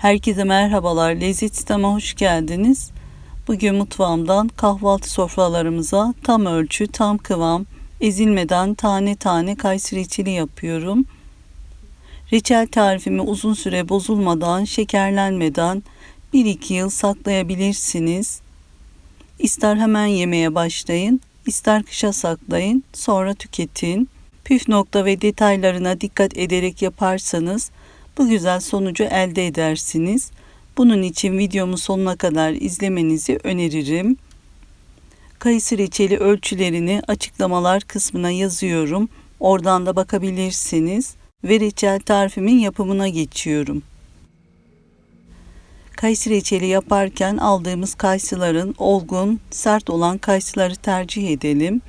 Herkese merhabalar, Lezzet Sistem'e hoş geldiniz. Bugün mutfağımdan kahvaltı sofralarımıza tam ölçü, tam kıvam, ezilmeden tane tane kayısı reçeli yapıyorum. Reçel tarifimi uzun süre bozulmadan, şekerlenmeden 1-2 yıl saklayabilirsiniz. İster hemen yemeye başlayın, ister kışa saklayın, sonra tüketin. Püf nokta ve detaylarına dikkat ederek yaparsanız bu güzel sonucu elde edersiniz. Bunun için videomu sonuna kadar izlemenizi öneririm. Kayısı reçeli ölçülerini açıklamalar kısmına yazıyorum. Oradan da bakabilirsiniz. Ve reçel tarifimin yapımına geçiyorum. Kayısı reçeli yaparken aldığımız kayısıların olgun, sert olan kayısıları tercih edelim.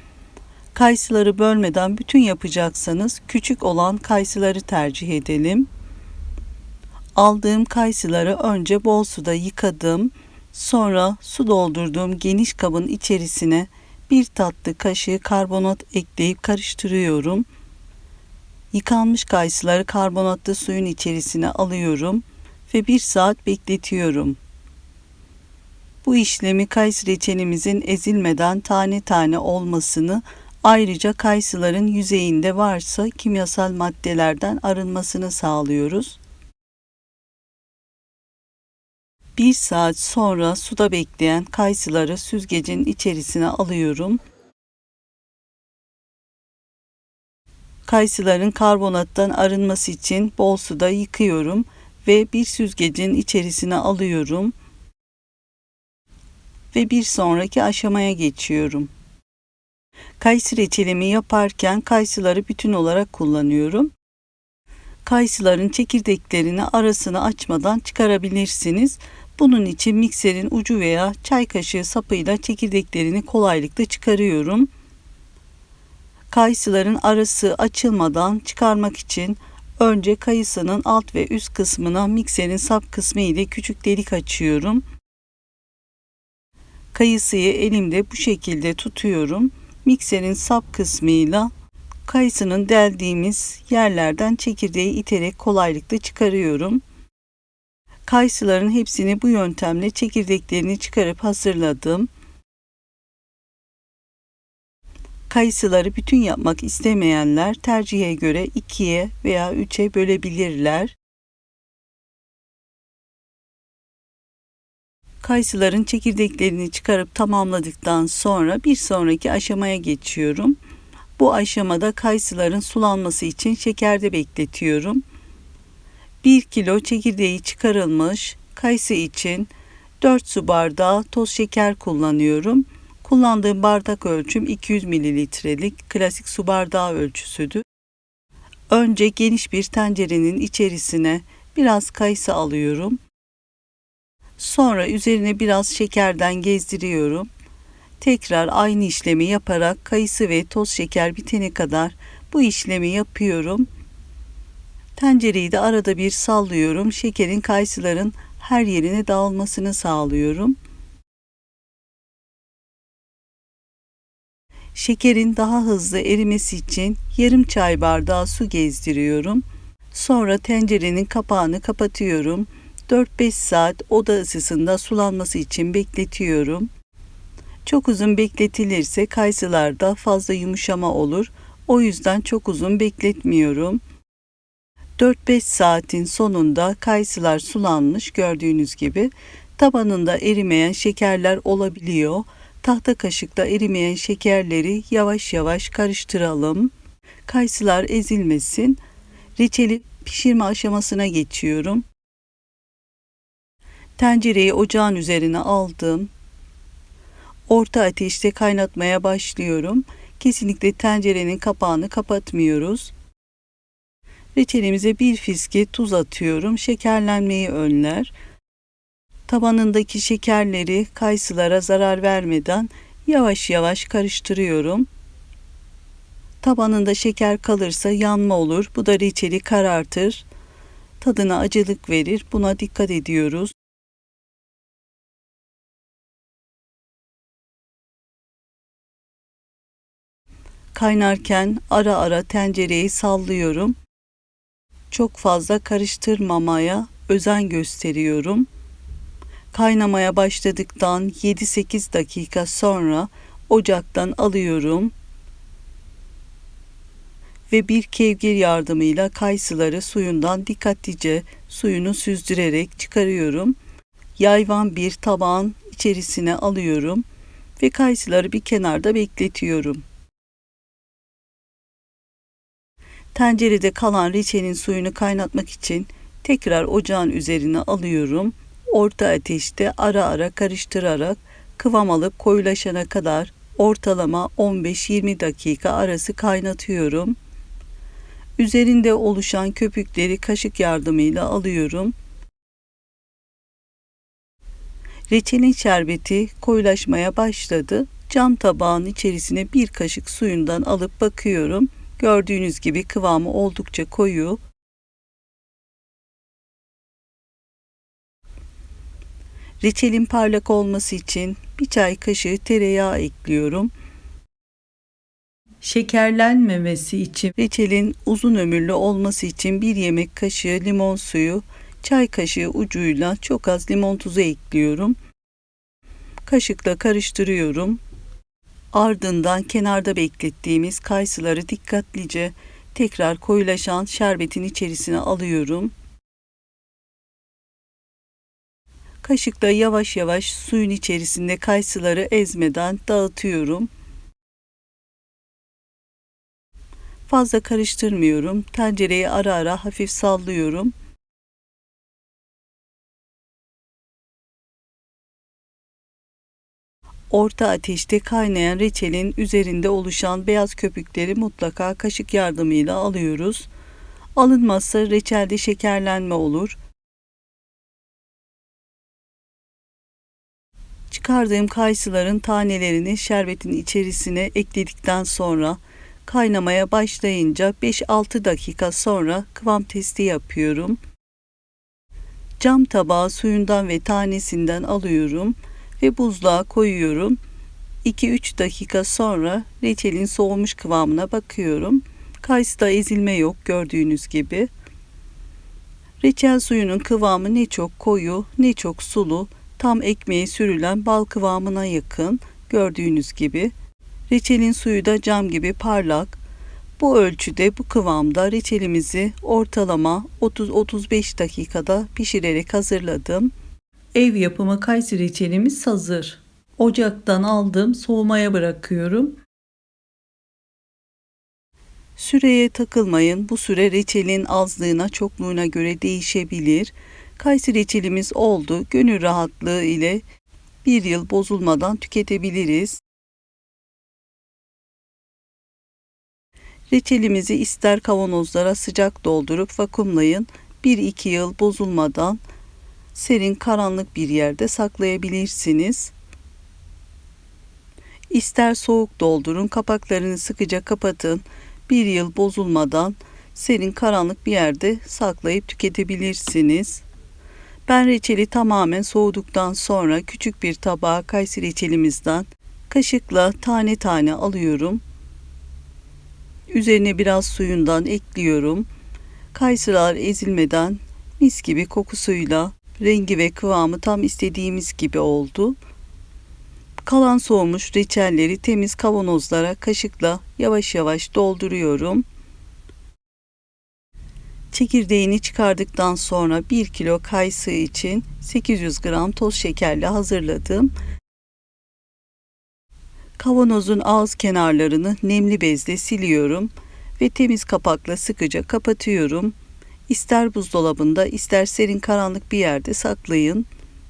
Kayısıları bölmeden bütün yapacaksanız küçük olan kayısıları tercih edelim. Aldığım kayısıları önce bol suda yıkadım. Sonra su doldurduğum geniş kabın içerisine 1 tatlı kaşığı karbonat ekleyip karıştırıyorum. Yıkanmış kayısıları karbonatlı suyun içerisine alıyorum ve 1 saat bekletiyorum. Bu işlemi kayısı reçelimizin ezilmeden tane tane olmasını, ayrıca kayısıların yüzeyinde varsa kimyasal maddelerden arınmasını sağlıyoruz. 1 saat sonra suda bekleyen kayısıları süzgecin içerisine alıyorum. Kayısıların karbonattan arınması için bol suda yıkıyorum ve bir süzgecin içerisine alıyorum. Ve bir sonraki aşamaya geçiyorum. Kayısı reçelimi yaparken kayısıları bütün olarak kullanıyorum. Kayısıların çekirdeklerini arasını açmadan çıkarabilirsiniz. Bunun için mikserin ucu veya çay kaşığı sapıyla çekirdeklerini kolaylıkla çıkarıyorum. Kayısıların arası açılmadan çıkarmak için önce kayısının alt ve üst kısmına mikserin sap kısmı ile küçük delik açıyorum. Kayısıyı elimde bu şekilde tutuyorum. Mikserin sap kısmıyla kayısının deldiğimiz yerlerden çekirdeği iterek kolaylıkla çıkarıyorum. Kayısıların hepsini bu yöntemle çekirdeklerini çıkarıp hazırladım. Kayısıları bütün yapmak istemeyenler tercihe göre 2'ye veya 3'e bölebilirler. Kayısıların çekirdeklerini çıkarıp tamamladıktan sonra bir sonraki aşamaya geçiyorum. Bu aşamada kayısıların sulanması için şekerde bekletiyorum. 1 kilo çekirdeği çıkarılmış kayısı için 4 su bardağı toz şeker kullanıyorum. Kullandığım bardak ölçüm 200 mililitrelik klasik su bardağı ölçüsüdür. Önce geniş bir tencerenin içerisine biraz kayısı alıyorum. Sonra üzerine biraz şekerden gezdiriyorum. Tekrar aynı işlemi yaparak kayısı ve toz şeker bitene kadar bu işlemi yapıyorum. Tencereyi de arada bir sallıyorum. Şekerin kayısıların her yerine dağılmasını sağlıyorum. Şekerin daha hızlı erimesi için yarım çay bardağı su gezdiriyorum. Sonra tencerenin kapağını kapatıyorum. 4-5 saat oda ısısında sulanması için bekletiyorum. Çok uzun bekletilirse kayısılarda fazla yumuşama olur. O yüzden çok uzun bekletmiyorum. 4-5 saatin sonunda kayısılar sulanmış, gördüğünüz gibi. Tabanında erimeyen şekerler olabiliyor. Tahta kaşıkla erimeyen şekerleri yavaş yavaş karıştıralım. Kayısılar ezilmesin. Reçeli pişirme aşamasına geçiyorum. Tencereyi ocağın üzerine aldım. Orta ateşte kaynatmaya başlıyorum. Kesinlikle tencerenin kapağını kapatmıyoruz. Reçelimize bir fiske tuz atıyorum. Şekerlenmeyi önler. Tabanındaki şekerleri kayısılara zarar vermeden yavaş yavaş karıştırıyorum. Tabanında şeker kalırsa yanma olur. Bu da reçeli karartır. Tadına acılık verir. Buna dikkat ediyoruz. Kaynarken ara ara tencereyi sallıyorum. Çok fazla karıştırmamaya özen gösteriyorum. Kaynamaya başladıktan 7-8 dakika sonra ocaktan alıyorum ve bir kevgir yardımıyla kayısıları suyundan dikkatlice suyunu süzdürerek çıkarıyorum. Yayvan bir tabağın içerisine alıyorum ve kayısıları bir kenarda bekletiyorum. Tencerede kalan reçelin suyunu kaynatmak için tekrar ocağın üzerine alıyorum. Orta ateşte ara ara karıştırarak kıvam alıp koyulaşana kadar ortalama 15-20 dakika arası kaynatıyorum. Üzerinde oluşan köpükleri kaşık yardımıyla alıyorum. Reçelin şerbeti koyulaşmaya başladı. Cam tabağın içerisine bir kaşık suyundan alıp bakıyorum. Gördüğünüz gibi kıvamı oldukça koyu. Reçelin parlak olması için bir çay kaşığı tereyağı ekliyorum. Şekerlenmemesi için reçelin uzun ömürlü olması için bir yemek kaşığı limon suyu, çay kaşığı ucuyla çok az limon tuzu ekliyorum. Kaşıkla karıştırıyorum. Ardından kenarda beklettiğimiz kayısıları dikkatlice tekrar koyulaşan şerbetin içerisine alıyorum. Kaşıkla yavaş yavaş suyun içerisinde kayısıları ezmeden dağıtıyorum. Fazla karıştırmıyorum. Tencereyi ara ara hafif sallıyorum. Orta ateşte kaynayan reçelin üzerinde oluşan beyaz köpükleri mutlaka kaşık yardımıyla alıyoruz. Alınmazsa reçelde şekerlenme olur. Çıkardığım kayısıların tanelerini şerbetin içerisine ekledikten sonra kaynamaya başlayınca 5-6 dakika sonra kıvam testi yapıyorum. Cam tabağı suyundan ve tanesinden alıyorum ve buzluğa koyuyorum. 2-3 dakika sonra reçelin soğumuş kıvamına bakıyorum. Kayısıda ezilme yok gördüğünüz gibi. Reçel suyunun kıvamı ne çok koyu ne çok sulu, tam ekmeğe sürülen bal kıvamına yakın gördüğünüz gibi. Reçelin suyu da cam gibi parlak. Bu ölçüde bu kıvamda reçelimizi ortalama 30-35 dakikada pişirerek hazırladım. Ev yapımı kayısı reçelimiz hazır. Ocaktan aldım, soğumaya bırakıyorum. Süreye takılmayın. Bu süre reçelin azlığına, çokluğuna göre değişebilir. Kayısı reçelimiz oldu. Gönül rahatlığı ile bir yıl bozulmadan tüketebiliriz. Reçelimizi ister kavanozlara sıcak doldurup vakumlayın. 1-2 yıl bozulmadan serin karanlık bir yerde saklayabilirsiniz. İster soğuk doldurun, kapaklarını sıkıca kapatın. 1 yıl bozulmadan serin karanlık bir yerde saklayıp tüketebilirsiniz. Ben reçeli tamamen soğuduktan sonra küçük bir tabağa kayısı reçelimizden kaşıkla tane tane alıyorum. Üzerine biraz suyundan ekliyorum. Kayısılar ezilmeden mis gibi kokusuyla rengi ve kıvamı tam istediğimiz gibi oldu. Kalan soğumuş reçelleri temiz kavanozlara kaşıkla yavaş yavaş dolduruyorum. Çekirdeğini çıkardıktan sonra 1 kilo kayısı için 800 gram toz şekerle hazırladım. Kavanozun ağız kenarlarını nemli bezle siliyorum ve temiz kapakla sıkıca kapatıyorum. İster buzdolabında ister serin karanlık bir yerde saklayın.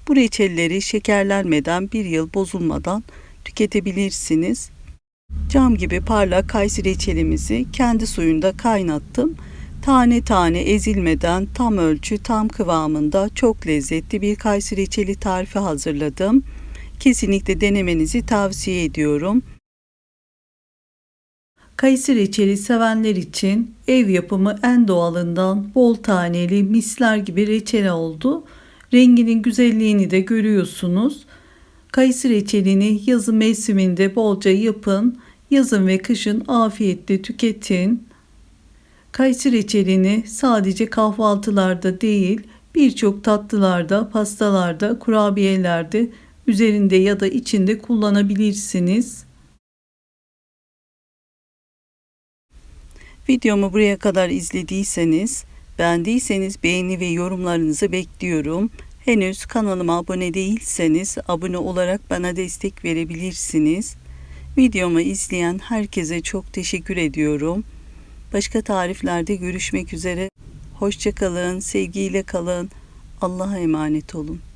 Bu reçelleri şekerlenmeden 1 yıl bozulmadan tüketebilirsiniz. Cam gibi parlak kayısı reçelimizi kendi suyunda kaynattım. Tane tane ezilmeden tam ölçü tam kıvamında çok lezzetli bir kayısı reçeli tarifi hazırladım. Kesinlikle denemenizi tavsiye ediyorum. Kayısı reçeli sevenler için ev yapımı en doğalından bol taneli misler gibi reçel oldu. Renginin güzelliğini de görüyorsunuz. Kayısı reçelini yazın mevsiminde bolca yapın. Yazın ve kışın afiyetle tüketin. Kayısı reçelini sadece kahvaltılarda değil, Birçok tatlılarda, pastalarda, kurabiyelerde üzerinde ya da içinde kullanabilirsiniz. Videomu buraya kadar izlediyseniz, beğendiyseniz beğeni ve yorumlarınızı bekliyorum. Henüz kanalıma abone değilseniz abone olarak bana destek verebilirsiniz. Videomu izleyen herkese çok teşekkür ediyorum. Başka tariflerde görüşmek üzere. Hoşça kalın, sevgiyle kalın. Allah'a emanet olun.